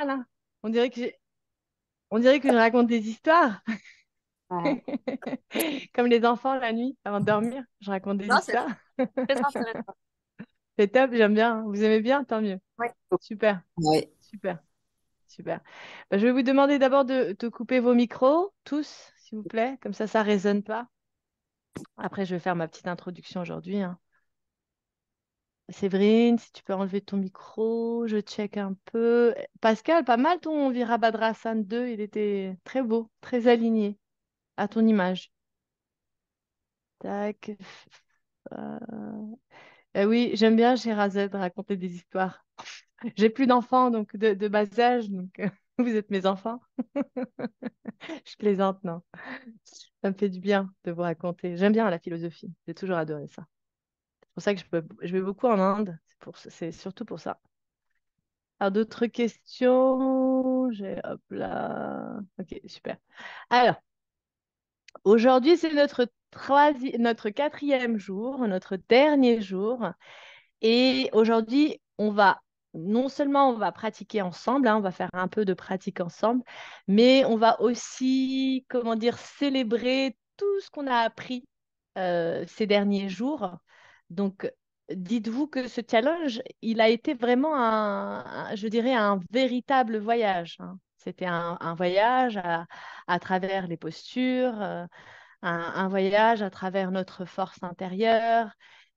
là. On dirait que on dirait que je raconte des histoires. Ouais. Comme les enfants la nuit, avant de dormir, je raconte des Non, c'est histoires. très intéressant. C'est top, j'aime bien, hein. Vous aimez bien? Tant mieux. Ouais. Super, Ouais. super, super. Bah, je vais vous demander d'abord de couper vos micros, tous, s'il vous plaît. Comme ça résonne pas. Après, je vais faire ma petite introduction aujourd'hui, hein. Séverine, si tu peux enlever ton micro, je check un peu. Pascal, pas mal ton Virabhadrasana 2, il était très beau, très aligné à ton image. Tac. euh, oui, j'aime bien Sherazade raconter des histoires. J'ai plus d'enfants donc de bas âge, donc vous êtes mes enfants. Je plaisante, non. Ça me fait du bien de vous raconter. J'aime bien la philosophie. J'ai toujours adoré ça. C'est pour ça que je vais beaucoup en Inde. C'est surtout pour ça. Alors, d'autres questions? Hop là. Ok, super. Alors, aujourd'hui, c'est notre quatrième jour, notre dernier jour. Et aujourd'hui, non seulement on va pratiquer ensemble, hein, on va faire un peu de pratique ensemble, mais on va aussi, comment dire, célébrer tout ce qu'on a appris ces derniers jours. Donc, dites-vous que ce challenge, il a été vraiment je dirais, un véritable voyage, hein. C'était un voyage à travers les postures, un voyage à travers notre force intérieure.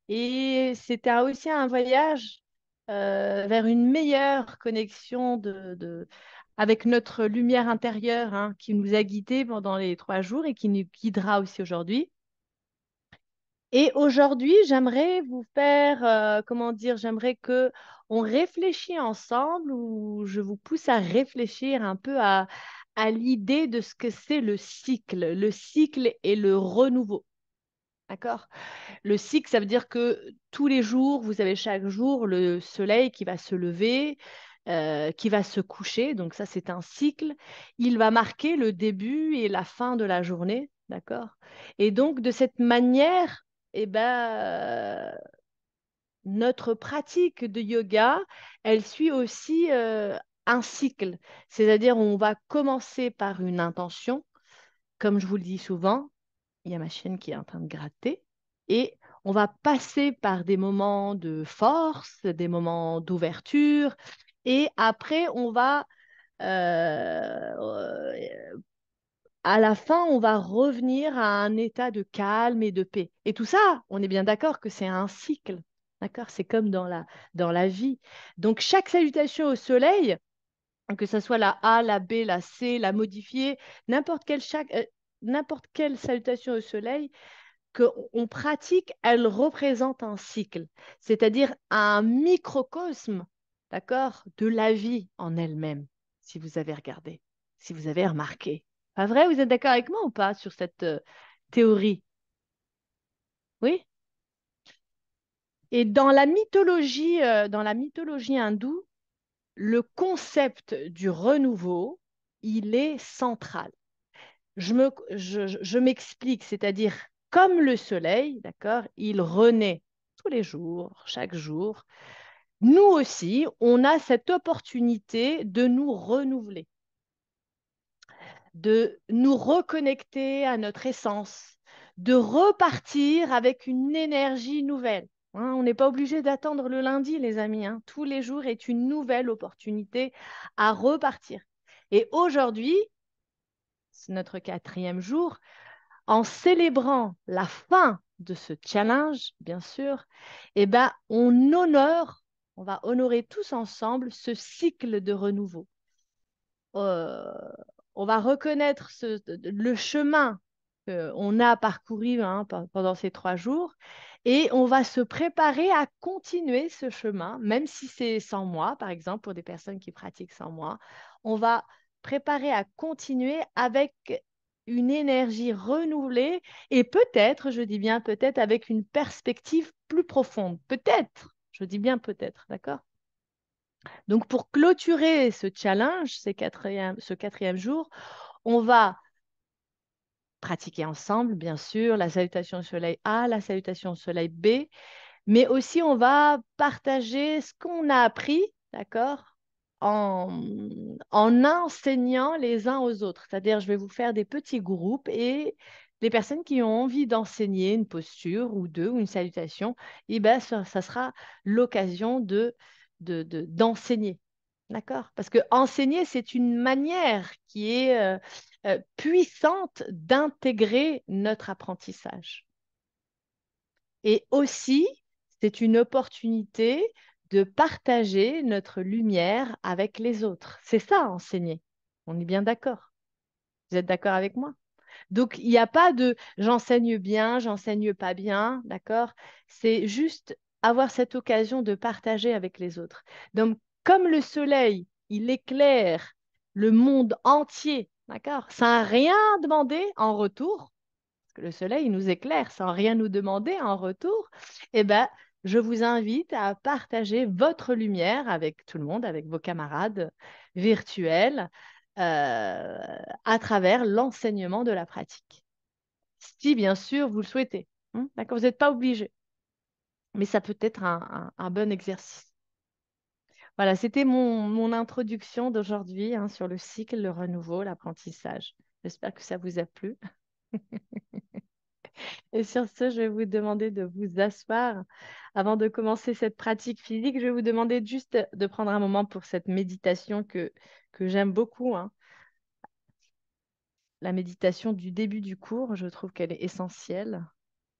Et c'était aussi un voyage vers une meilleure connexion avec notre lumière intérieure, hein, qui nous a guidés pendant les 3 jours et qui nous guidera aussi aujourd'hui. Et aujourd'hui, j'aimerais vous faire, comment dire, j'aimerais que on réfléchisse ensemble ou je vous pousse à réfléchir un peu à l'idée de ce que c'est le cycle et le renouveau. D'accord? Le cycle, ça veut dire que tous les jours, vous avez chaque jour le soleil qui va se lever, qui va se coucher. Donc ça, c'est un cycle. Il va marquer le début et la fin de la journée. D'accord? Et donc, de cette manière, eh ben, notre pratique de yoga, elle suit aussi un cycle. C'est-à-dire, on va commencer par une intention. Comme je vous le dis souvent, il y a ma chienne qui est en train de gratter. Et on va passer par des moments de force, des moments d'ouverture. Et après, à la fin, on va revenir à un état de calme et de paix. Et tout ça, on est bien d'accord que c'est un cycle. D'accord? C'est comme dans la vie. Donc, chaque salutation au soleil, que ce soit la A, la B, la C, la modifiée, n'importe quelle salutation au soleil, qu'on pratique, elle représente un cycle, c'est-à-dire un microcosme, d'accord, de la vie en elle-même, si vous avez regardé, si vous avez remarqué. Pas vrai, vous êtes d'accord avec moi ou pas sur cette théorie? Oui? Et dans la mythologie hindoue, le concept du renouveau, il est central. Je m'explique, c'est-à-dire comme le soleil, d'accord, il renaît tous les jours, chaque jour. Nous aussi, on a cette opportunité de nous renouveler, de nous reconnecter à notre essence, de repartir avec une énergie nouvelle, hein. On n'est pas obligé d'attendre le lundi, les amis, hein. Tous les jours est une nouvelle opportunité à repartir. Et aujourd'hui, c'est notre quatrième jour, en célébrant la fin de ce challenge, bien sûr, eh ben, on va honorer tous ensemble ce cycle de renouveau. Euh, on va reconnaître le chemin qu'on a parcouru, hein, pendant ces 3 jours et on va se préparer à continuer ce chemin, même si c'est sans moi, par exemple, pour des personnes qui pratiquent sans moi. On va préparer à continuer avec une énergie renouvelée et peut-être, je dis bien peut-être, avec une perspective plus profonde. Peut-être, je dis bien peut-être, d'accord? Donc, pour clôturer ce challenge, ce quatrième jour, on va pratiquer ensemble, bien sûr, la salutation au soleil A, la salutation au soleil B, mais aussi on va partager ce qu'on a appris, d'accord, en, en enseignant les uns aux autres. C'est-à-dire, je vais vous faire des petits groupes et les personnes qui ont envie d'enseigner une posture ou deux ou une salutation, eh ben, ça sera l'occasion d'enseigner. D'accord? Parce que enseigner, c'est une manière qui est puissante d'intégrer notre apprentissage. Et aussi, c'est une opportunité de partager notre lumière avec les autres. C'est ça, enseigner. On est bien d'accord. Vous êtes d'accord avec moi? Donc, il n'y a pas de j'enseigne bien, j'enseigne pas bien, d'accord? C'est juste avoir cette occasion de partager avec les autres. Donc, comme le soleil, il éclaire le monde entier, d'accord? Sans rien demander en retour, que le soleil il nous éclaire sans rien nous demander en retour, eh ben, je vous invite à partager votre lumière avec tout le monde, avec vos camarades virtuels, à travers l'enseignement de la pratique. Si, bien sûr, vous le souhaitez. D'accord, vous n'êtes pas obligé, mais ça peut être un bon exercice. Voilà, c'était mon introduction d'aujourd'hui sur le cycle, le renouveau, l'apprentissage. J'espère que ça vous a plu. Et sur ce, je vais vous demander de vous asseoir. Avant de commencer cette pratique physique, je vais vous demander juste de prendre un moment pour cette méditation que j'aime beaucoup. La méditation du début du cours, je trouve qu'elle est essentielle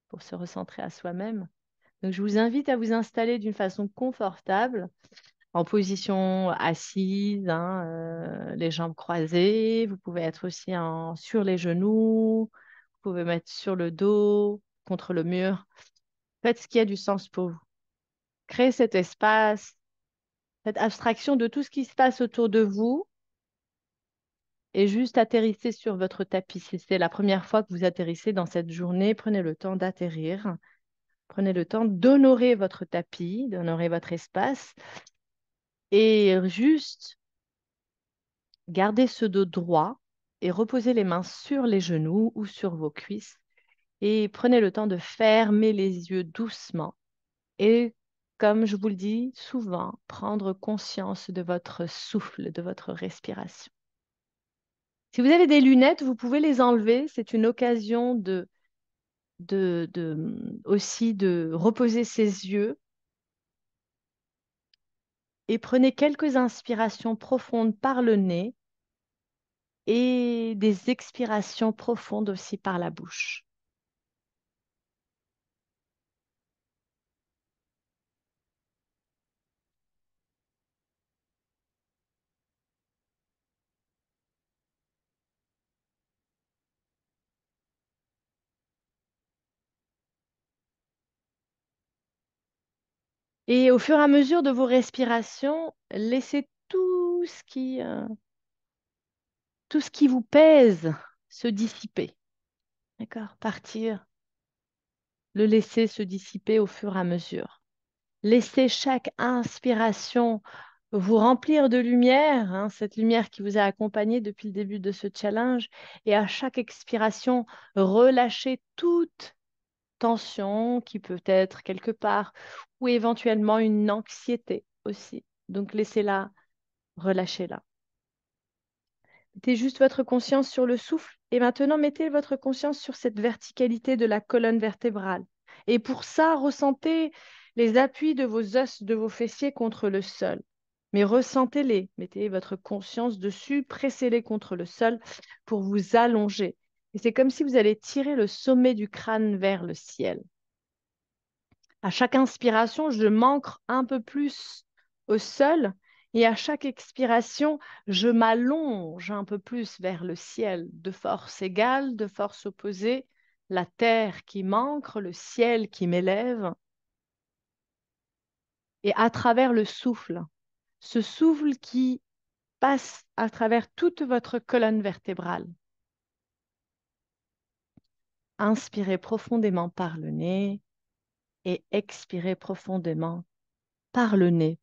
pour se recentrer à soi-même. Donc, je vous invite à vous installer d'une façon confortable, en position assise, les jambes croisées. Vous pouvez être aussi sur les genoux. Vous pouvez mettre sur le dos, contre le mur. Faites ce qui a du sens pour vous. Créez cet espace, faites abstraction de tout ce qui se passe autour de vous et juste atterrissez sur votre tapis. Si c'est la première fois que vous atterrissez dans cette journée, prenez le temps d'atterrir. Prenez le temps d'honorer votre tapis, d'honorer votre espace et juste gardez ce dos droit et reposez les mains sur les genoux ou sur vos cuisses et prenez le temps de fermer les yeux doucement. Et comme je vous le dis souvent, prendre conscience de votre souffle, de votre respiration. Si vous avez des lunettes, vous pouvez les enlever. C'est une occasion aussi de reposer ses yeux et prenez quelques inspirations profondes par le nez et des expirations profondes aussi par la bouche. Et au fur et à mesure de vos respirations, laissez tout ce qui vous pèse se dissiper. D'accord? Partir, le laisser se dissiper au fur et à mesure. Laissez chaque inspiration vous remplir de lumière, cette lumière qui vous a accompagné depuis le début de ce challenge. Et à chaque expiration, relâchez toute tension qui peut être quelque part ou éventuellement une anxiété aussi. Donc laissez-la, relâchez-la. Mettez juste votre conscience sur le souffle et maintenant mettez votre conscience sur cette verticalité de la colonne vertébrale. Et pour ça, ressentez les appuis de vos os, de vos fessiers contre le sol. Mais ressentez-les, mettez votre conscience dessus, pressez-les contre le sol pour vous allonger. Et c'est comme si vous allez tirer le sommet du crâne vers le ciel. À chaque inspiration, je m'ancre un peu plus au sol et à chaque expiration, je m'allonge un peu plus vers le ciel, de force égale, de force opposée, la terre qui m'ancre, le ciel qui m'élève. Et à travers le souffle, ce souffle qui passe à travers toute votre colonne vertébrale. Inspirez profondément par le nez et expirez profondément par le nez.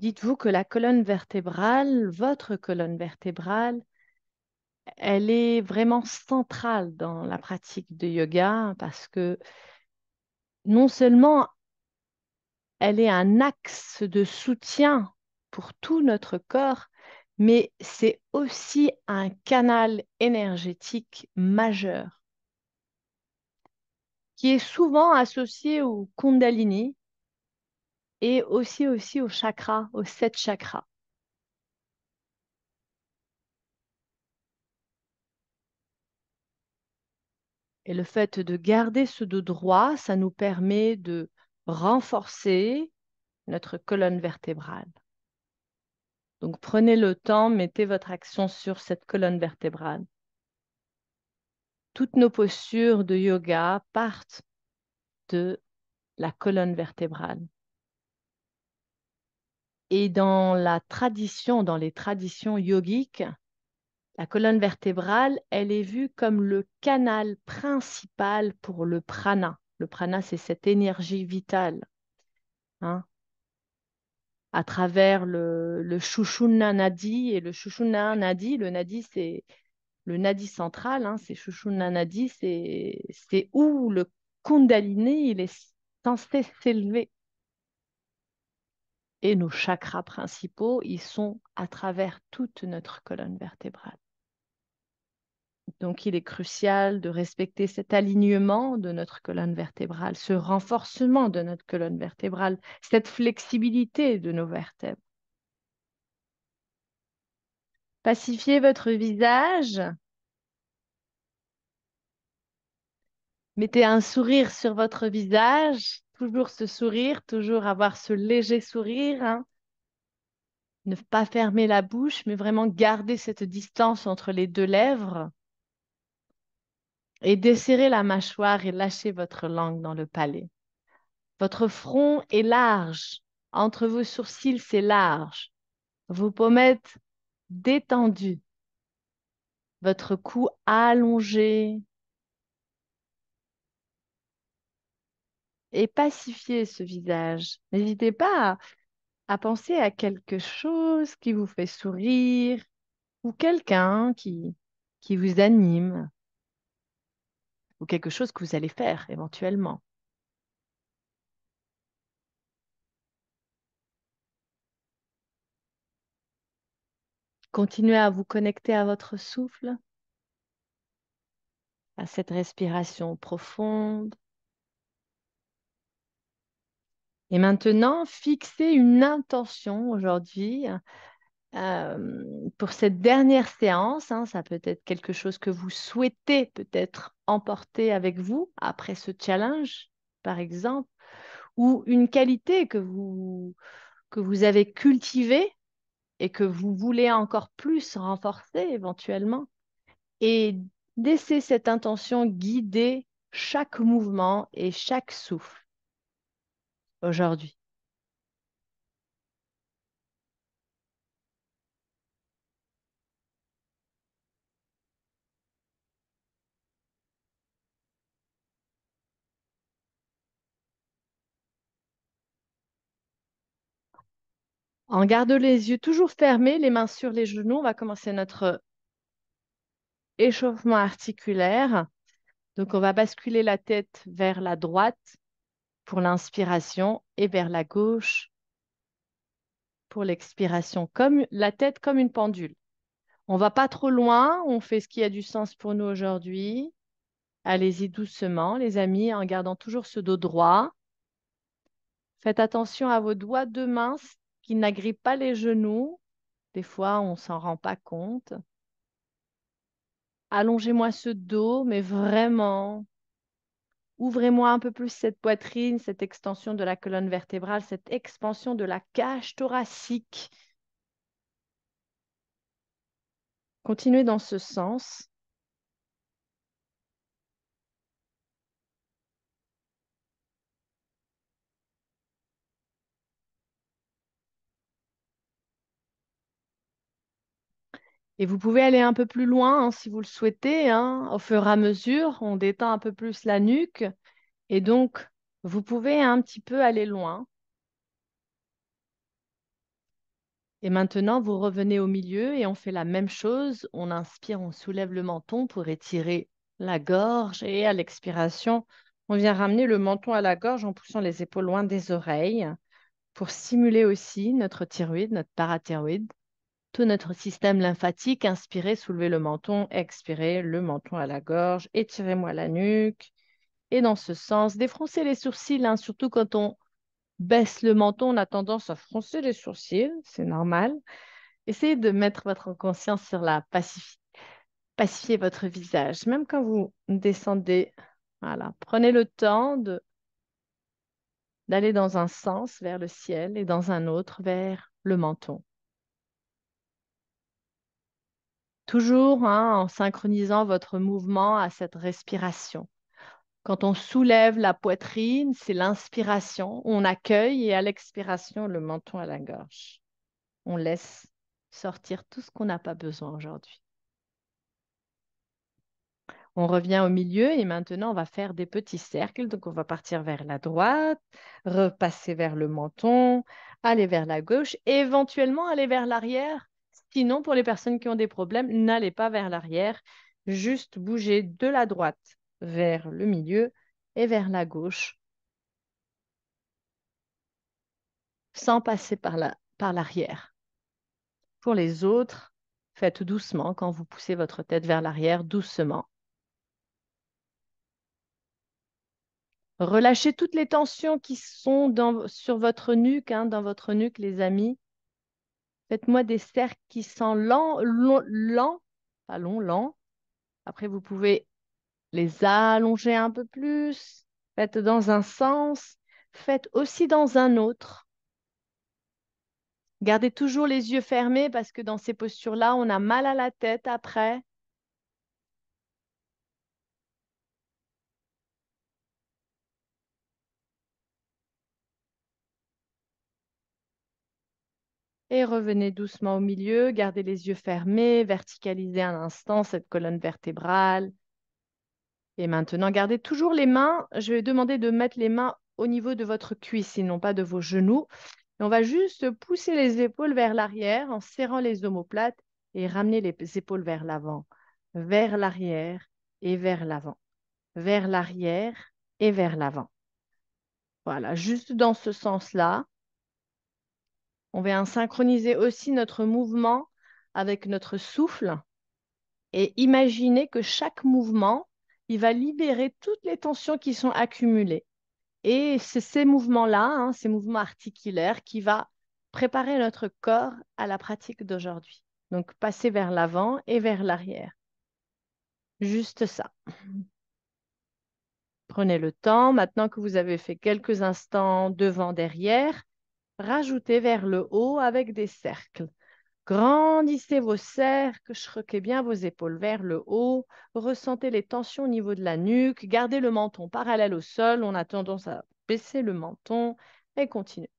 dites-vous que la colonne vertébrale, votre colonne vertébrale, elle est vraiment centrale dans la pratique de yoga parce que non seulement elle est un axe de soutien pour tout notre corps, mais c'est aussi un canal énergétique majeur qui est souvent associé au Kundalini et aussi au chakra, aux 7 chakras. Et le fait de garder ce dos droit, ça nous permet de renforcer notre colonne vertébrale. Donc prenez le temps, mettez votre action sur cette colonne vertébrale. Toutes nos postures de yoga partent de la colonne vertébrale. Et dans la tradition, dans les traditions yogiques, la colonne vertébrale, elle est vue comme le canal principal pour le prana. Le prana, c'est cette énergie vitale, hein, à travers le Shushumna Nadi. Et le Shushumna Nadi, le nadi, c'est le nadi central, hein, c'est Shushumna Nadi, c'est où le Kundalini, il est censé s'élever. Et nos chakras principaux, ils sont à travers toute notre colonne vertébrale. Donc, il est crucial de respecter cet alignement de notre colonne vertébrale, ce renforcement de notre colonne vertébrale, cette flexibilité de nos vertèbres. Pacifiez votre visage. Mettez un sourire sur votre visage. Toujours ce sourire, toujours avoir ce léger sourire, hein. Ne pas fermer la bouche, mais vraiment garder cette distance entre les deux lèvres. Et desserrez la mâchoire et lâchez votre langue dans le palais. Votre front est large. Entre vos sourcils, c'est large. Vos pommettes détendues. Votre cou allongé. Et pacifiez ce visage. N'hésitez pas à penser à quelque chose qui vous fait sourire ou quelqu'un qui vous anime ou quelque chose que vous allez faire éventuellement. Continuez à vous connecter à votre souffle, à cette respiration profonde. Et maintenant, fixez une intention aujourd'hui pour cette dernière séance. Hein. Ça peut être quelque chose que vous souhaitez peut-être emporter avec vous après ce challenge, par exemple, ou une qualité que vous avez cultivée et que vous voulez encore plus renforcer éventuellement. Et laissez cette intention guider chaque mouvement et chaque souffle aujourd'hui. En gardant les yeux toujours fermés, les mains sur les genoux, on va commencer notre échauffement articulaire. Donc, on va basculer la tête vers la droite pour l'inspiration et vers la gauche pour l'expiration, comme la tête comme une pendule. On va pas trop loin, on fait ce qui a du sens pour nous aujourd'hui. Allez-y doucement, les amis, en gardant toujours ce dos droit. Faites attention à vos doigts de main qui n'agrippent pas les genoux. Des fois, on s'en rend pas compte. Allongez-moi ce dos, mais vraiment, ouvrez-moi un peu plus cette poitrine, cette extension de la colonne vertébrale, cette expansion de la cage thoracique. Continuez dans ce sens. Et vous pouvez aller un peu plus loin hein, si vous le souhaitez. Hein. Au fur et à mesure, on détend un peu plus la nuque. Et donc, vous pouvez un petit peu aller loin. Et maintenant, vous revenez au milieu et on fait la même chose. On inspire, on soulève le menton pour étirer la gorge et à l'expiration, on vient ramener le menton à la gorge en poussant les épaules loin des oreilles pour stimuler aussi notre thyroïde, notre parathyroïde, tout notre système lymphatique. Inspirez, soulevez le menton, expirez, le menton à la gorge, étirez-moi la nuque. Et dans ce sens, défroncez les sourcils, hein, surtout quand on baisse le menton, on a tendance à froncer les sourcils, c'est normal. Essayez de mettre votre conscience sur la pacifier votre visage, même quand vous descendez. Voilà, prenez le temps d'aller dans un sens vers le ciel et dans un autre vers le menton. Toujours hein, en synchronisant votre mouvement à cette respiration. Quand on soulève la poitrine, c'est l'inspiration, on accueille et à l'expiration, le menton à la gorge. On laisse sortir tout ce qu'on n'a pas besoin aujourd'hui. On revient au milieu et maintenant on va faire des petits cercles. Donc on va partir vers la droite, repasser vers le menton, aller vers la gauche, et éventuellement aller vers l'arrière. Sinon, pour les personnes qui ont des problèmes, n'allez pas vers l'arrière, juste bougez de la droite vers le milieu et vers la gauche sans passer par l'arrière. Pour les autres, faites doucement quand vous poussez votre tête vers l'arrière, doucement. Relâchez toutes les tensions qui sont sur votre nuque, hein, dans votre nuque, les amis. Faites-moi des cercles qui sont lents, pas longs, lents. Après, vous pouvez les allonger un peu plus. Faites dans un sens, faites aussi dans un autre. Gardez toujours les yeux fermés parce que dans ces postures-là, on a mal à la tête après. Et revenez doucement au milieu, gardez les yeux fermés, verticalisez un instant cette colonne vertébrale. Et maintenant, gardez toujours les mains. Je vais demander de mettre les mains au niveau de votre cuisse et non pas de vos genoux. Et on va juste pousser les épaules vers l'arrière en serrant les omoplates et ramener les épaules vers l'avant, vers l'arrière et vers l'avant, vers l'arrière et vers l'avant. Voilà, juste dans ce sens-là. On vient synchroniser aussi notre mouvement avec notre souffle et imaginer que chaque mouvement, il va libérer toutes les tensions qui sont accumulées. Et c'est ces mouvements-là, hein, ces mouvements articulaires, qui va préparer notre corps à la pratique d'aujourd'hui. Donc, passer vers l'avant et vers l'arrière. Juste ça. Prenez le temps, maintenant que vous avez fait quelques instants devant, derrière, rajoutez vers le haut avec des cercles. Grandissez vos cercles, shruquez bien vos épaules vers le haut, ressentez les tensions au niveau de la nuque, gardez le menton parallèle au sol, on a tendance à baisser le menton et continuez.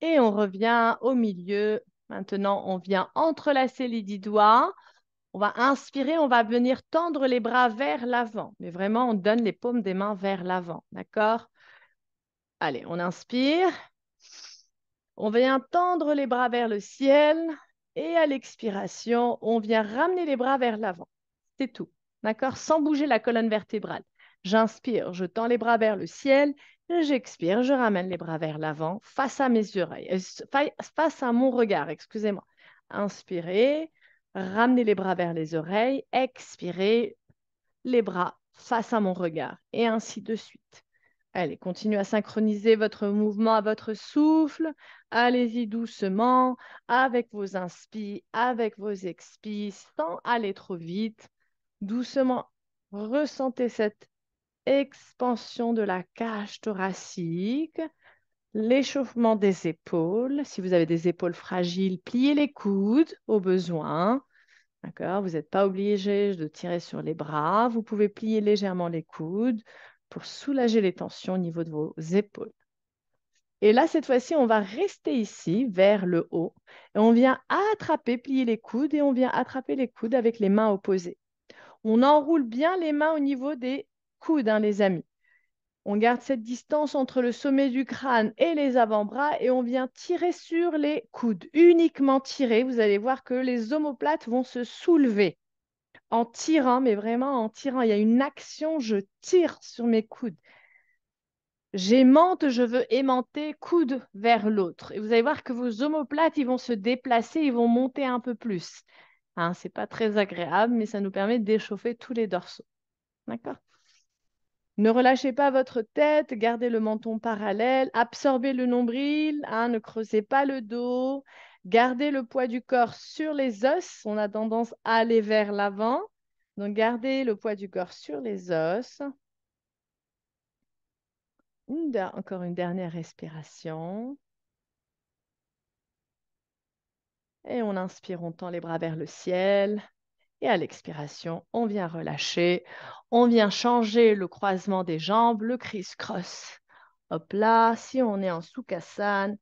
Et on revient au milieu. Maintenant, on vient entrelacer les 10 doigts. On va inspirer, on va venir tendre les bras vers l'avant. Mais vraiment, on donne les paumes des mains vers l'avant. D'accord? Allez, on inspire. On vient tendre les bras vers le ciel. Et à l'expiration, on vient ramener les bras vers l'avant. C'est tout. D'accord? Sans bouger la colonne vertébrale. J'inspire, je tends les bras vers le ciel. J'expire, je ramène les bras vers l'avant, face à mes oreilles, face à mon regard, excusez-moi. Inspirez, ramenez les bras vers les oreilles. Expirez, les bras face à mon regard. Et ainsi de suite. Allez, continuez à synchroniser votre mouvement à votre souffle. Allez-y doucement, avec vos inspires, avec vos expires, sans aller trop vite. Doucement, ressentez cette expansion de la cage thoracique, l'échauffement des épaules. Si vous avez des épaules fragiles, pliez les coudes au besoin. D'accord? Vous n'êtes pas obligé de tirer sur les bras. Vous pouvez plier légèrement les coudes pour soulager les tensions au niveau de vos épaules. Et là, cette fois-ci, on va rester ici, vers le haut. Et on vient attraper, plier les coudes et on vient attraper les coudes avec les mains opposées. On enroule bien les mains au niveau des coudes, hein, les amis. On garde cette distance entre le sommet du crâne et les avant-bras et on vient tirer sur les coudes. Uniquement tirer, vous allez voir que les omoplates vont se soulever en tirant, mais vraiment en tirant. Il y a une action, je tire sur mes coudes. J'aimante, je veux aimanter, coude vers l'autre. Et vous allez voir que vos omoplates, ils vont se déplacer, ils vont monter un peu plus. Hein, c'est pas très agréable, mais ça nous permet d'échauffer tous les dorsaux. D'accord? Ne relâchez pas votre tête, gardez le menton parallèle, absorbez le nombril, hein, ne creusez pas le dos, gardez le poids du corps sur les os. On a tendance à aller vers l'avant. Donc, gardez le poids du corps sur les os. Encore une dernière respiration. Et on inspire, on tend les bras vers le ciel. Et à l'expiration, on vient relâcher. On vient changer le croisement des jambes, le criss-cross. Hop là, si on est en Sukhasana.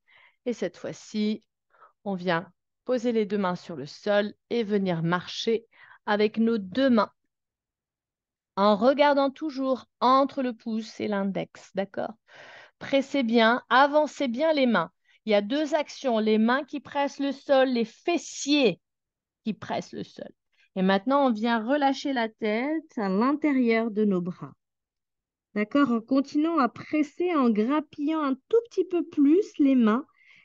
Et cette fois-ci, on vient poser les deux mains sur le sol et venir marcher avec nos deux mains en regardant toujours entre le pouce et l'index. D'accord? Pressez bien, avancez bien les mains. Il y a deux actions, les mains qui pressent le sol, les fessiers qui pressent le sol. Et maintenant, on vient relâcher la tête à l'intérieur de nos bras. D'accord? En continuant à presser, en grappillant un tout petit peu plus les mains.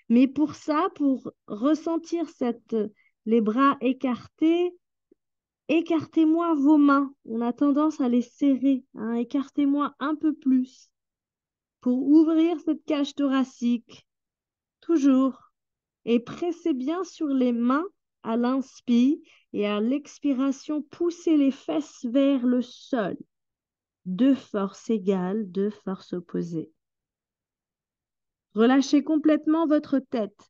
Mais pour ça, pour ressentir les bras écartés, écartez-moi vos mains. On a tendance à les serrer, hein. Écartez-moi un peu plus pour ouvrir cette cage thoracique. Toujours. Et pressez bien sur les mains à l'inspire et à l'expiration, poussez les fesses vers le sol. Deux forces égales, deux forces opposées. Relâchez complètement votre tête.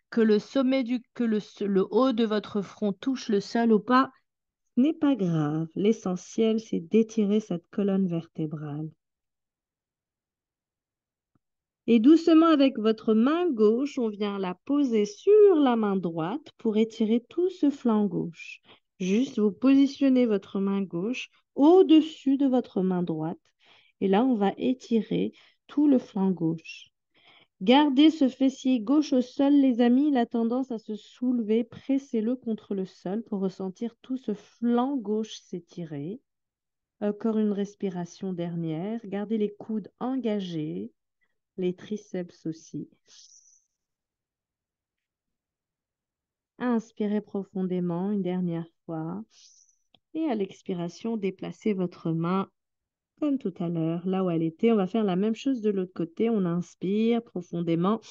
Que le sommet le haut de votre front touche le sol ou pas, ce n'est pas grave. L'essentiel, c'est d'étirer cette colonne vertébrale. Et doucement, avec votre main gauche, on vient la poser sur la main droite pour étirer tout ce flanc gauche. Juste, vous positionnez votre main gauche au-dessus de votre main droite. Et là, on va étirer tout le flanc gauche. Gardez ce fessier gauche au sol, les amis. Il a tendance à se soulever. Pressez-le contre le sol pour ressentir tout ce flanc gauche s'étirer. Encore une respiration dernière. Gardez les coudes engagés, les triceps aussi. Inspirez profondément une dernière fois. Et à l'expiration, déplacez votre main comme tout à l'heure, là où elle était. On va faire la même chose de l'autre côté. On inspire profondément.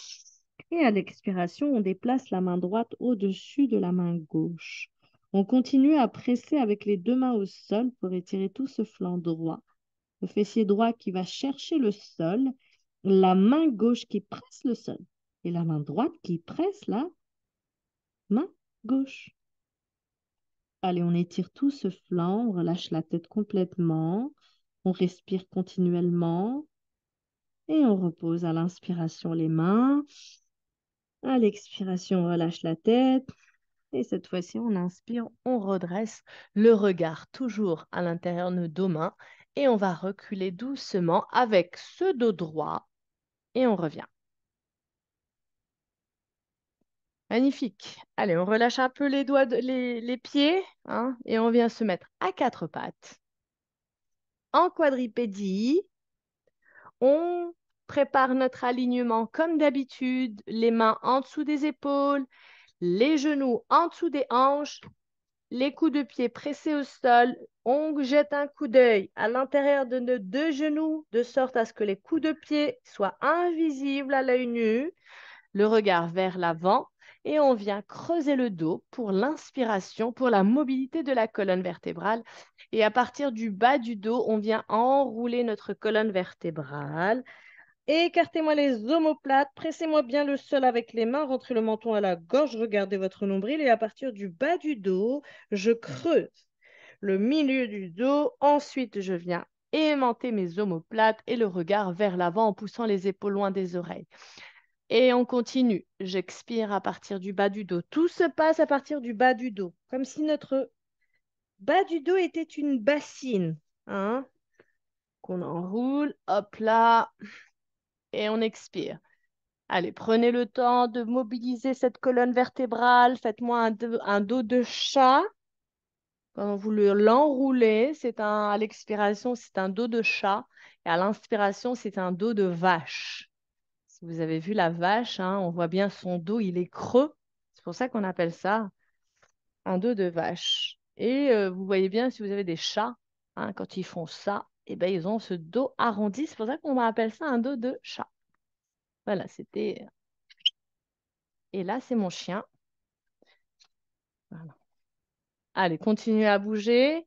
Et à l'expiration, on déplace la main droite au-dessus de la main gauche. On continue à presser avec les deux mains au sol pour étirer tout ce flanc droit. Le fessier droit qui va chercher le sol, la main gauche qui presse le sol et la main droite qui presse la main gauche. Allez, on étire tout ce flanc, on relâche la tête complètement, on respire continuellement et on repose à l'inspiration les mains. À l'expiration, on relâche la tête. Et cette fois-ci, on inspire, on redresse le regard toujours à l'intérieur de nos deux mains et on va reculer doucement avec ce dos droit et on revient. Magnifique. Allez, on relâche un peu les doigts, les pieds, hein, et on vient se mettre à quatre pattes. En quadripédie, on prépare notre alignement comme d'habitude, les mains en dessous des épaules, les genoux en dessous des hanches, les coups de pied pressés au sol. On jette un coup d'œil à l'intérieur de nos deux genoux, de sorte à ce que les coups de pied soient invisibles à l'œil nu, le regard vers l'avant, et on vient creuser le dos pour l'inspiration, pour la mobilité de la colonne vertébrale. Et à partir du bas du dos, on vient enrouler notre colonne vertébrale. Écartez-moi les omoplates, pressez-moi bien le sol avec les mains, rentrez le menton à la gorge, regardez votre nombril et à partir du bas du dos, je creuse le milieu du dos. Ensuite, je viens aimanter mes omoplates et le regard vers l'avant en poussant les épaules loin des oreilles. Et on continue. J'expire à partir du bas du dos. Tout se passe à partir du bas du dos, comme si notre bas du dos était une bassine, hein, qu'on enroule, hop là, et on expire. Allez, prenez le temps de mobiliser cette colonne vertébrale. Faites-moi un dos de chat. Quand vous l'enroulez, à l'expiration, c'est un dos de chat. Et à l'inspiration, c'est un dos de vache. Si vous avez vu la vache, hein, on voit bien son dos, il est creux. C'est pour ça qu'on appelle ça un dos de vache. Et vous voyez bien, si vous avez des chats, hein, quand ils font ça, eh ben, ils ont ce dos arrondi. C'est pour ça qu'on appelle ça un dos de chat. Voilà, c'était. Et là, c'est mon chien. Voilà. Allez, continuez à bouger.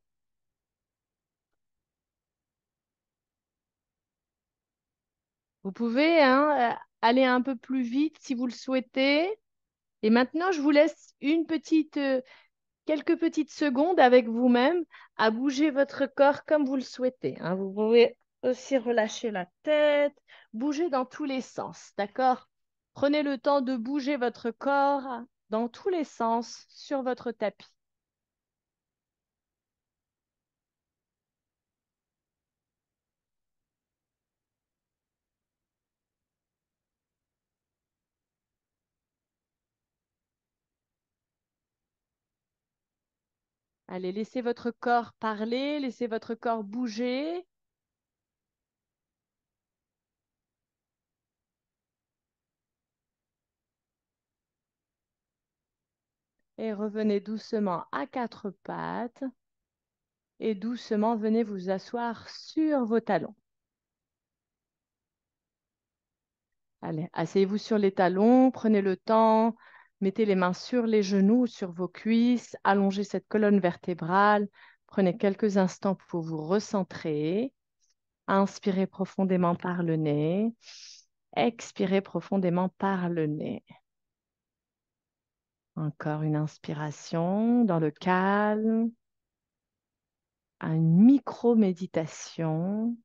Vous pouvez hein, aller un peu plus vite si vous le souhaitez. Et maintenant, je vous laisse quelques petites secondes avec vous-même à bouger votre corps comme vous le souhaitez, hein. Vous pouvez aussi relâcher la tête, bouger dans tous les sens, d'accord? Prenez le temps de bouger votre corps dans tous les sens sur votre tapis. Allez, laissez votre corps parler, laissez votre corps bouger. Et revenez doucement à quatre pattes et doucement venez vous asseoir sur vos talons. Allez, asseyez-vous sur les talons, prenez le temps, mettez les mains sur les genoux, sur vos cuisses, allongez cette colonne vertébrale. Prenez quelques instants pour vous recentrer. Inspirez profondément par le nez. Expirez profondément par le nez. Encore une inspiration dans le calme, une micro-méditation.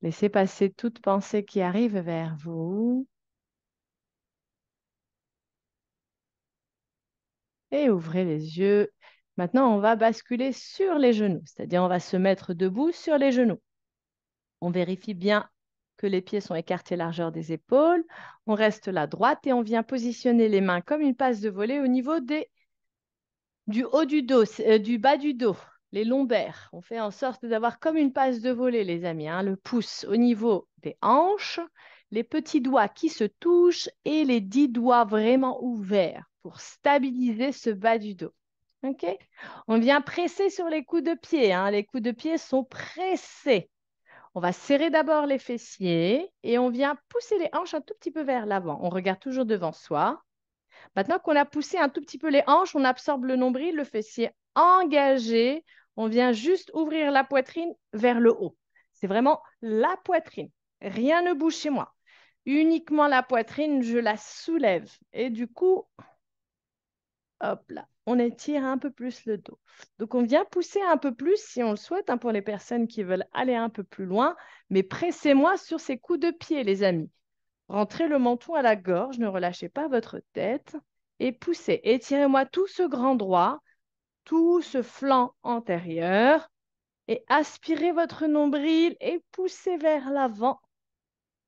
Laissez passer toute pensée qui arrive vers vous et ouvrez les yeux. Maintenant, on va basculer sur les genoux, c'est-à-dire on va se mettre debout sur les genoux. On vérifie bien que les pieds sont écartés largeur des épaules. On reste là droite et on vient positionner les mains comme une passe de volée au niveau du haut du dos, du bas du dos, les lombaires. On fait en sorte d'avoir comme une passe de volée, les amis, hein, le pouce au niveau des hanches, les petits doigts qui se touchent et les 10 doigts vraiment ouverts pour stabiliser ce bas du dos. OK? On vient presser sur les coups de pied, hein. Les coups de pied sont pressés. On va serrer d'abord les fessiers et on vient pousser les hanches un tout petit peu vers l'avant. On regarde toujours devant soi. Maintenant qu'on a poussé un tout petit peu les hanches, on absorbe le nombril, le fessier engagé. On vient juste ouvrir la poitrine vers le haut. C'est vraiment la poitrine. Rien ne bouge chez moi. Uniquement la poitrine, je la soulève. Et du coup, hop là, on étire un peu plus le dos. Donc, on vient pousser un peu plus si on le souhaite, hein, pour les personnes qui veulent aller un peu plus loin. Mais pressez-moi sur ces coups de pied, les amis. Rentrez le menton à la gorge, ne relâchez pas votre tête et poussez. Étirez-moi tout ce grand droit, tout ce flanc antérieur et aspirez votre nombril et poussez vers l'avant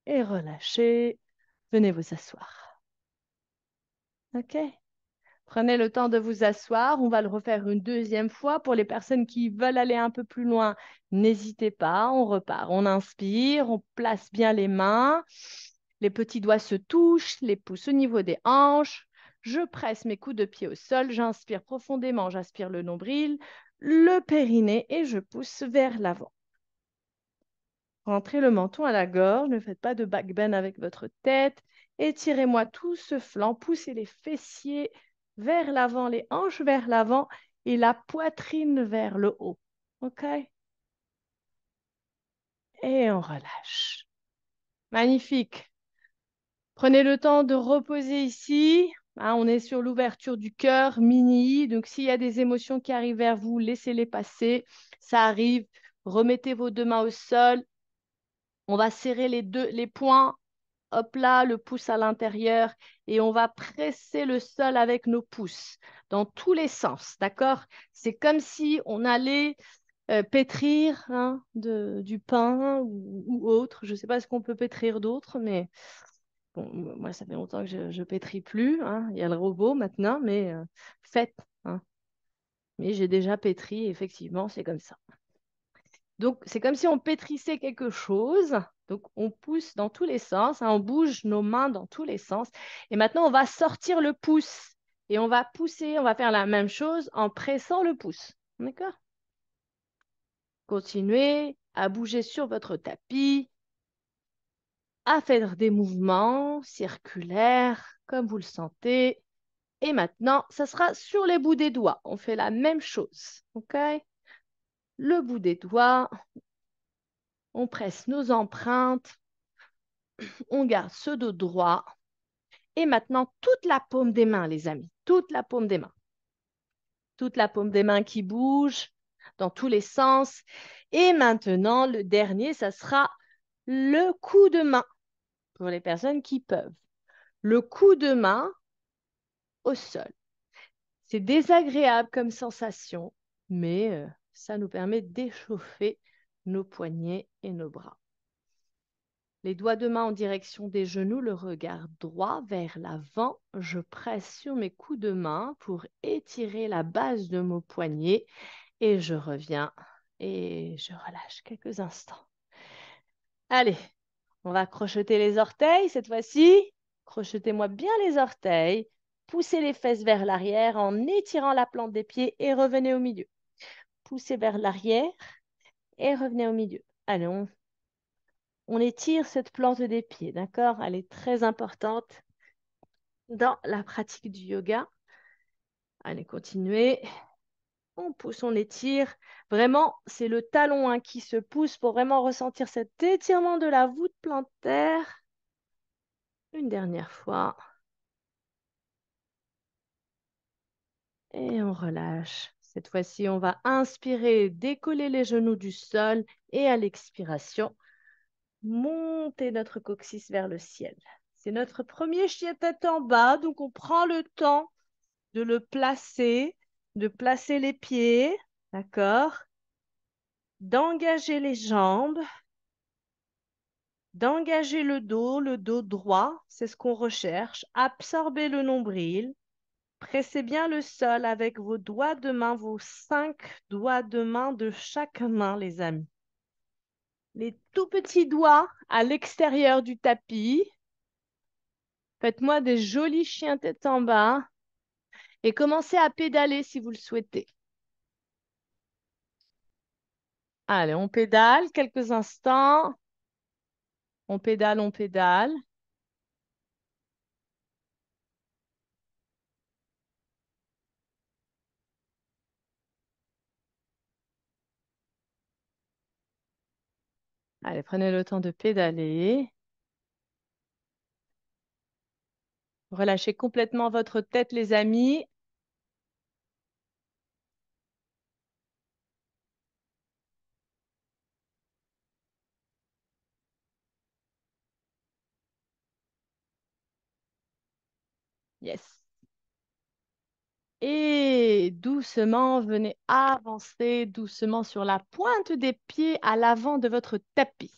et relâchez. Venez vous asseoir. OK? Prenez le temps de vous asseoir. On va le refaire une deuxième fois. Pour les personnes qui veulent aller un peu plus loin, n'hésitez pas. On repart. On inspire, on place bien les mains. Les petits doigts se touchent, les pouces au niveau des hanches. Je presse mes coups de pied au sol. J'inspire profondément. J'aspire le nombril, le périnée et je pousse vers l'avant. Rentrez le menton à la gorge. Ne faites pas de back bend avec votre tête. Étirez-moi tout ce flanc. Poussez les fessiers vers l'avant, les hanches vers l'avant et la poitrine vers le haut. OK? Et on relâche. Magnifique. Prenez le temps de reposer ici. Hein, on est sur l'ouverture du cœur, mini. Donc, s'il y a des émotions qui arrivent vers vous, laissez-les passer. Ça arrive. Remettez vos deux mains au sol. On va serrer les poings, hop là, le pouce à l'intérieur, et on va presser le sol avec nos pouces dans tous les sens, d'accord? C'est comme si on allait pétrir hein, du pain ou autre. Je ne sais pas ce qu'on peut pétrir d'autre, mais bon, moi, ça fait longtemps que je pétris plus. Hein. Il y a le robot maintenant, mais faites. Hein. Mais j'ai déjà pétri, effectivement, c'est comme ça. Donc, c'est comme si on pétrissait quelque chose. Donc, on pousse dans tous les sens, hein, on bouge nos mains dans tous les sens. Et maintenant, on va sortir le pouce. Et on va pousser, on va faire la même chose en pressant le pouce. D'accord? Continuez à bouger sur votre tapis, à faire des mouvements circulaires comme vous le sentez. Et maintenant, ça sera sur les bouts des doigts. On fait la même chose. OK? Le bout des doigts, on presse nos empreintes, on garde ce dos droit. Et maintenant, toute la paume des mains, les amis. Toute la paume des mains. Toute la paume des mains qui bouge dans tous les sens. Et maintenant, le dernier, ça sera le coup de main pour les personnes qui peuvent. Le coup de main au sol. C'est désagréable comme sensation, mais ça nous permet d'échauffer nos poignets et nos bras. Les doigts de main en direction des genoux, le regard droit vers l'avant. Je presse sur mes coups de main pour étirer la base de mon poignet et je reviens et je relâche quelques instants. Allez, on va crocheter les orteils cette fois-ci. Crochetez-moi bien les orteils. Poussez les fesses vers l'arrière en étirant la plante des pieds et revenez au milieu. Poussez vers l'arrière et revenez au milieu. Allez, on étire cette plante des pieds, d'accord? Elle est très importante dans la pratique du yoga. Allez, continuez. On pousse, on étire. Vraiment, c'est le talon hein, qui se pousse pour vraiment ressentir cet étirement de la voûte plantaire. Une dernière fois. Et on relâche. Cette fois-ci, on va inspirer, décoller les genoux du sol et à l'expiration, monter notre coccyx vers le ciel. C'est notre premier chien tête en bas, donc on prend le temps de placer les pieds, d'accord? D'engager les jambes, d'engager le dos droit, c'est ce qu'on recherche. Absorber le nombril. Pressez bien le sol avec vos doigts de main, vos 5 doigts de main de chaque main, les amis. Les tout petits doigts à l'extérieur du tapis. Faites-moi des jolis chiens tête en bas et commencez à pédaler si vous le souhaitez. Allez, on pédale quelques instants. On pédale, on pédale. Allez, prenez le temps de pédaler. Relâchez complètement votre tête, les amis. Yes. Et doucement, venez avancer doucement sur la pointe des pieds à l'avant de votre tapis.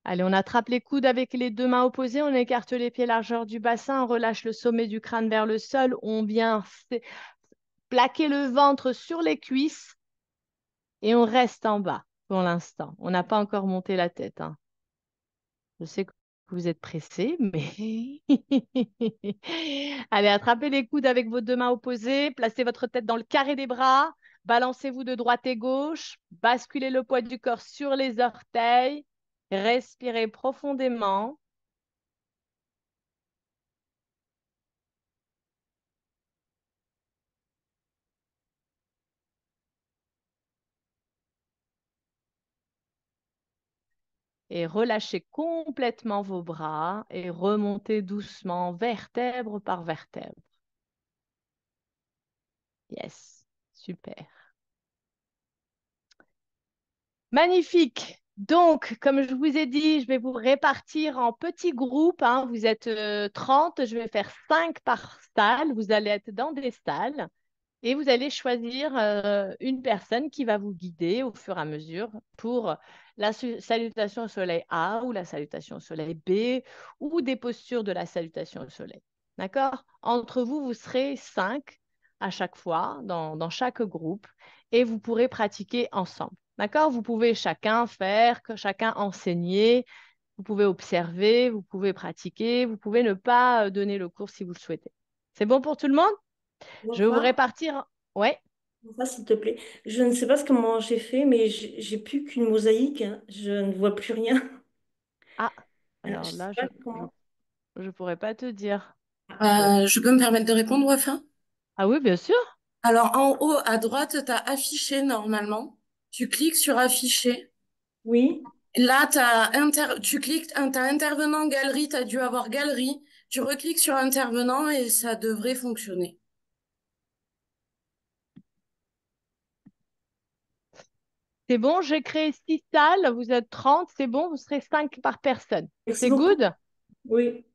Allez, on attrape les coudes avec les 2 mains opposées, on écarte les pieds largeur du bassin, on relâche le sommet du crâne vers le sol, on vient plaquer le ventre sur les cuisses et on reste en bas pour l'instant. On n'a pas encore monté la tête. Hein. Je sais que vous êtes pressé, mais allez, attrapez les coudes avec vos 2 mains opposées, placez votre tête dans le carré des bras, balancez-vous de droite et gauche, basculez le poids du corps sur les orteils, respirez profondément et relâchez complètement vos bras et remontez doucement vertèbre par vertèbre. Yes, super. Magnifique. Donc, comme je vous ai dit, je vais vous répartir en petits groupes, hein. Vous êtes 30, je vais faire 5 par salle. Vous allez être dans des salles et vous allez choisir une personne qui va vous guider au fur et à mesure pour la salutation au soleil A ou la salutation au soleil B ou des postures de la salutation au soleil. D'accord? Entre vous, vous serez 5 à chaque fois dans chaque groupe et vous pourrez pratiquer ensemble. D'accord? Vous pouvez chacun faire, que chacun enseigner, vous pouvez observer, vous pouvez pratiquer, vous pouvez ne pas donner le cours si vous le souhaitez. C'est bon pour tout le monde? Je vais vous Bonsoir. répartir. Ouais. Bonsoir, s'il te plaît. Je ne sais pas comment j'ai fait, mais j'ai plus qu'une mosaïque, hein. Je ne vois plus rien. Ah, Je alors sais là, pas comment. je pourrais pas te dire. Bon. Je peux me permettre de répondre, Wafa? Ah oui, bien sûr. Alors, en haut à droite, tu as affiché normalement. Tu cliques sur afficher. Oui, Là, tu cliques, tu intervenant galerie, tu as dû avoir galerie. Tu recliques sur intervenant et ça devrait fonctionner. C'est bon, j'ai créé 6 salles. Vous êtes 30, c'est bon, vous serez 5 par personne. merci C'est beaucoup. good? Oui,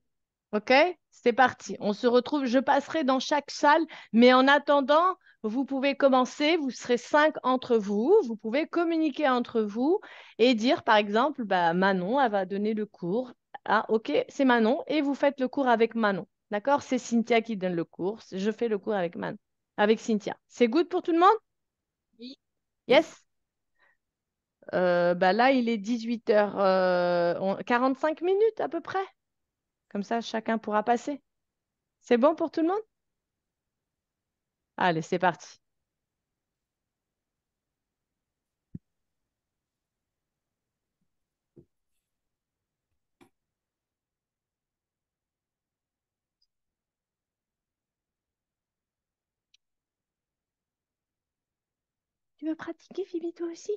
OK? C'est parti. On se retrouve. Je passerai dans chaque salle, mais en attendant, vous pouvez commencer. Vous serez 5 entre vous. Vous pouvez communiquer entre vous et dire, par exemple, bah, Manon, elle va donner le cours. Ah, OK, c'est Manon. Et vous faites le cours avec Manon. D'accord? C'est Cynthia qui donne le cours. Je fais le cours avec Manon, avec Cynthia. C'est good pour tout le monde? Oui. Yes? Bah là, il est 18h, 45 minutes à peu près. Comme ça, chacun pourra passer. C'est bon pour tout le monde? Allez, c'est parti. Tu veux pratiquer, Phoebe, toi aussi?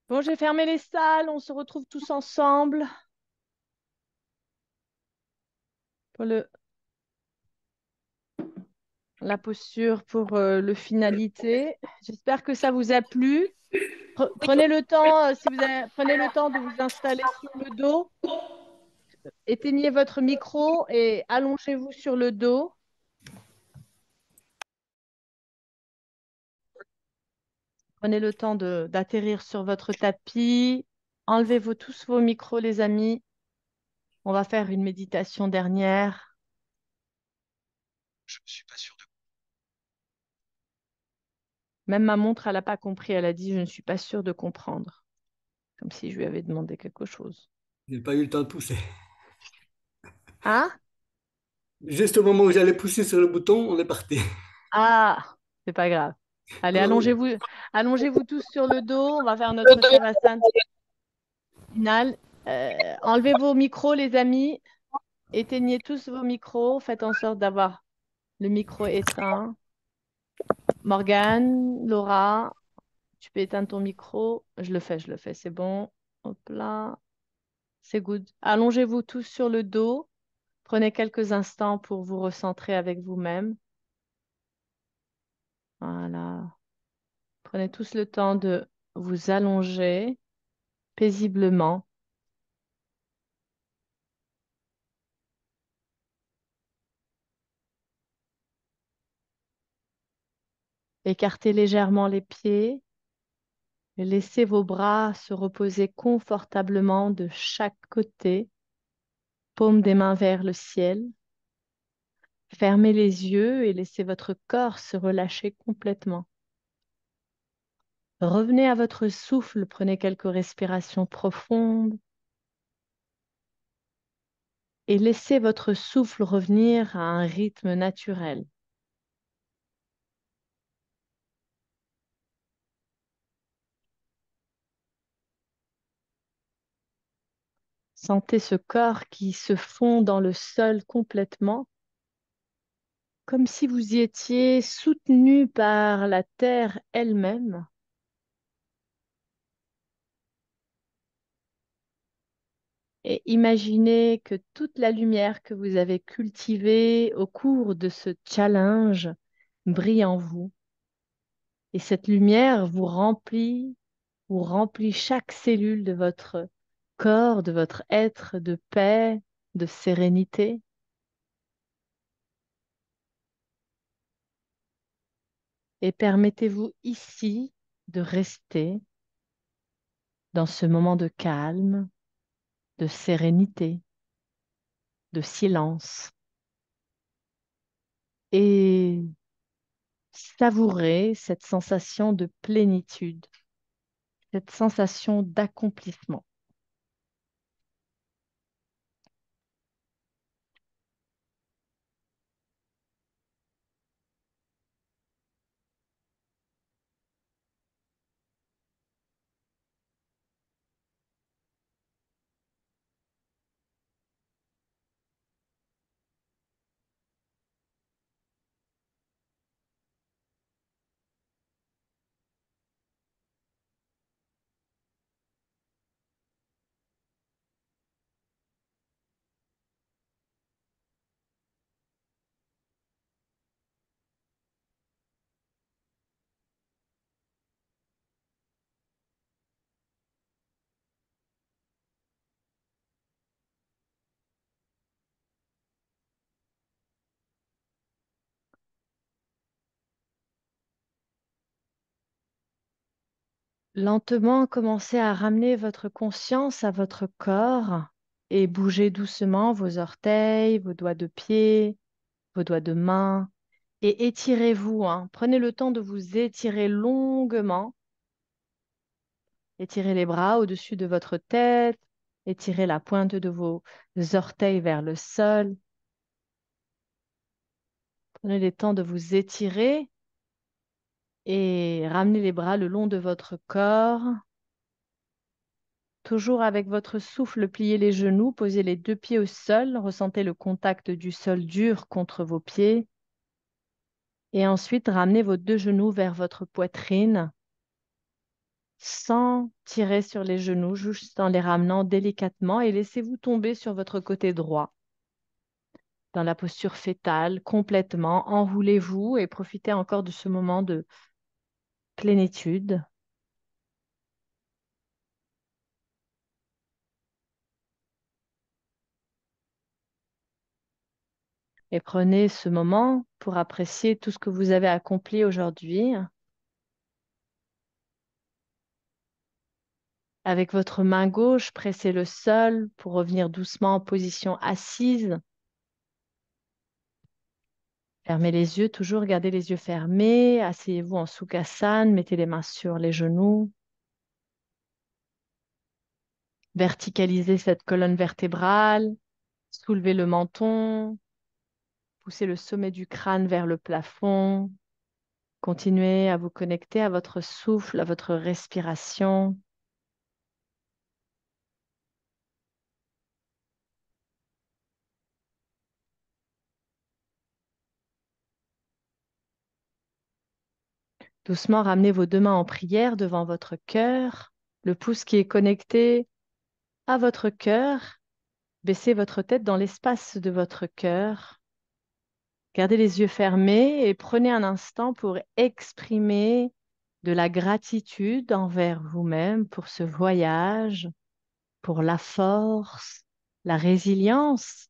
Bon, j'ai fermé les salles, on se retrouve tous ensemble pour la posture pour le finalité. J'espère que ça vous a plu. Prenez le temps, si vous avez, prenez le temps de vous installer sur le dos. Éteignez votre micro et allongez-vous sur le dos. Prenez le temps d'atterrir sur votre tapis. Enlevez tous vos micros, les amis. On va faire une méditation dernière. Je ne suis pas sûr de... Même ma montre, elle n'a pas compris. Elle a dit, je ne suis pas sûre de comprendre. Comme si je lui avais demandé quelque chose. Je n'ai pas eu le temps de pousser. Hein? Juste au moment où j'allais pousser sur le bouton, on est parti. Ah, c'est pas grave. Allez, Alors, oui. allongez-vous tous sur le dos. On va faire notre Shavasana final. Enlevez vos micros, les amis. Éteignez tous vos micros. Faites en sorte d'avoir le micro éteint. Morgane, Laura, tu peux éteindre ton micro. Je le fais, c'est bon. Hop là, c'est good. Allongez-vous tous sur le dos. Prenez quelques instants pour vous recentrer avec vous-même. Voilà. Prenez tous le temps de vous allonger paisiblement. Écartez légèrement les pieds et laissez vos bras se reposer confortablement de chaque côté, paume des mains vers le ciel. Fermez les yeux et laissez votre corps se relâcher complètement. Revenez à votre souffle, prenez quelques respirations profondes et laissez votre souffle revenir à un rythme naturel. Sentez ce corps qui se fond dans le sol complètement, comme si vous y étiez soutenu par la terre elle-même. Et imaginez que toute la lumière que vous avez cultivée au cours de ce challenge brille en vous. Et cette lumière vous remplit chaque cellule de votre corps, de votre être, de paix, de sérénité. Et permettez-vous ici de rester dans ce moment de calme, de sérénité, de silence et savourer cette sensation de plénitude, cette sensation d'accomplissement. Lentement, commencez à ramener votre conscience à votre corps et bougez doucement vos orteils, vos doigts de pied, vos doigts de main et étirez-vous, hein. Prenez le temps de vous étirer longuement. Étirez les bras au-dessus de votre tête. Étirez la pointe de vos orteils vers le sol. Prenez le temps de vous étirer et ramenez les bras le long de votre corps. Toujours avec votre souffle, pliez les genoux, posez les deux pieds au sol, ressentez le contact du sol dur contre vos pieds. Et ensuite, ramenez vos deux genoux vers votre poitrine. sans tirer sur les genoux, juste en les ramenant délicatement et laissez-vous tomber sur votre côté droit, dans la posture fétale, complètement. Enroulez-vous et profitez encore de ce moment de plénitude. Et prenez ce moment pour apprécier tout ce que vous avez accompli aujourd'hui. Avec votre main gauche, pressez le sol pour revenir doucement en position assise. Fermez les yeux, toujours gardez les yeux fermés. Asseyez-vous en Sukhasana, mettez les mains sur les genoux. Verticalisez cette colonne vertébrale. Soulevez le menton. Poussez le sommet du crâne vers le plafond. Continuez à vous connecter à votre souffle, à votre respiration. Doucement, ramenez vos deux mains en prière devant votre cœur. Le pouce qui est connecté à votre cœur. Baissez votre tête dans l'espace de votre cœur. Gardez les yeux fermés et prenez un instant pour exprimer de la gratitude envers vous-même pour ce voyage, pour la force, la résilience,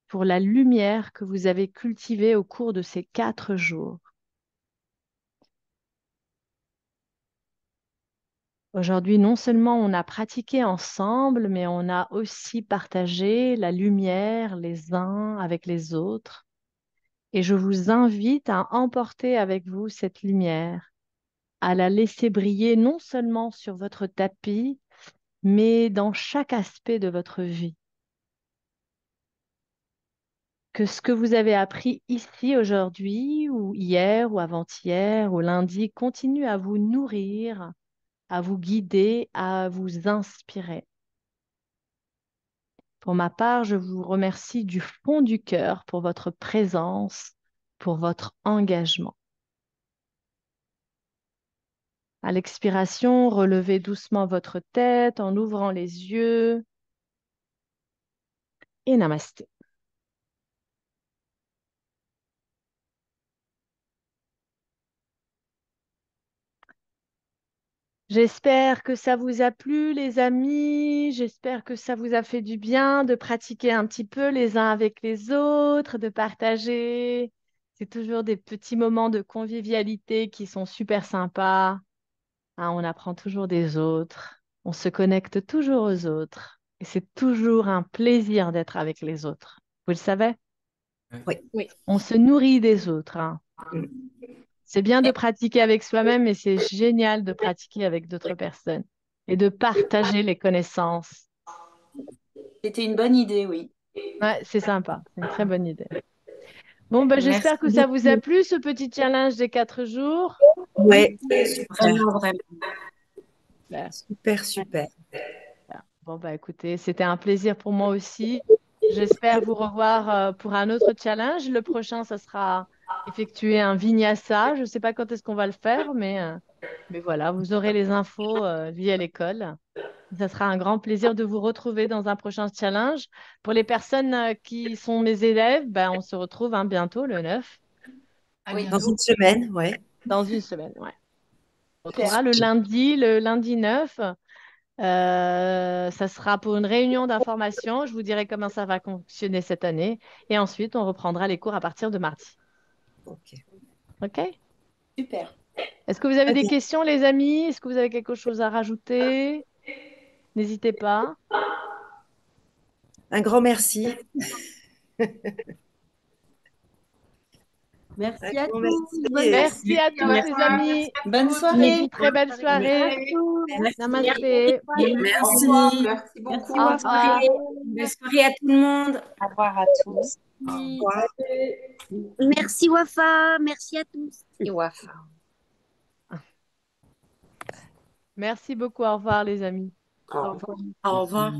pour la lumière que vous avez cultivée au cours de ces 4 jours. Aujourd'hui, non seulement on a pratiqué ensemble, mais on a aussi partagé la lumière les uns avec les autres. Et je vous invite à emporter avec vous cette lumière, à la laisser briller non seulement sur votre tapis, mais dans chaque aspect de votre vie. Que ce que vous avez appris ici aujourd'hui, ou hier, ou avant-hier, ou lundi, continue à vous nourrir, à vous guider, à vous inspirer. Pour ma part, je vous remercie du fond du cœur pour votre présence, pour votre engagement. À l'expiration, relevez doucement votre tête en ouvrant les yeux et namasté. J'espère que ça vous a plu, les amis. J'espère que ça vous a fait du bien de pratiquer un petit peu les uns avec les autres, de partager. C'est toujours des petits moments de convivialité qui sont super sympas. Hein, on apprend toujours des autres. On se connecte toujours aux autres. Et c'est toujours un plaisir d'être avec les autres. Vous le savez? Oui. Oui. On se nourrit des autres. Hein. Mm. C'est bien de pratiquer avec soi-même, mais c'est génial de pratiquer avec d'autres personnes et de partager les connaissances. C'était une bonne idée, oui. Ouais, c'est sympa. C'est une très bonne idée. Bon, ben, Merci j'espère que ça vous a beaucoup. plu, ce petit challenge des 4 jours. Ouais, super, Vraiment, vraiment. Ben, super, super. bon, bah écoutez, c'était un plaisir pour moi aussi. J'espère vous revoir pour un autre challenge. Le prochain, ça sera effectuer un vinyasa. Je ne sais pas quand est-ce qu'on va le faire, mais voilà, vous aurez les infos via l'école. Ça sera un grand plaisir de vous retrouver dans un prochain challenge. Pour les personnes qui sont mes élèves, ben, on se retrouve hein, bientôt, le 9, À Oui. Dans bientôt. une semaine, ouais. dans une semaine. Ouais. On se Super. retrouvera le lundi 9. Ça sera pour une réunion d'information. Je vous dirai comment ça va fonctionner cette année. Et ensuite, on reprendra les cours à partir de mardi. Ok. OK? Super. Est-ce que vous avez Très des bien. questions, les amis? Est-ce que vous avez quelque chose à rajouter? N'hésitez pas. Un grand merci. Un Merci à grand tous. merci. Bonne Merci à tous, Merci. les amis. Bonne Je vous soirée. dis très belle Merci. soirée. Merci. Namasté. Merci. Merci beaucoup. Merci, Au bonne soirée. revoir. Bonne soirée à tout le monde. Au revoir à tous. Au revoir. Merci Wafa, merci à tous. Et Wafa. Merci beaucoup. Au revoir, les amis. Au revoir. Au revoir.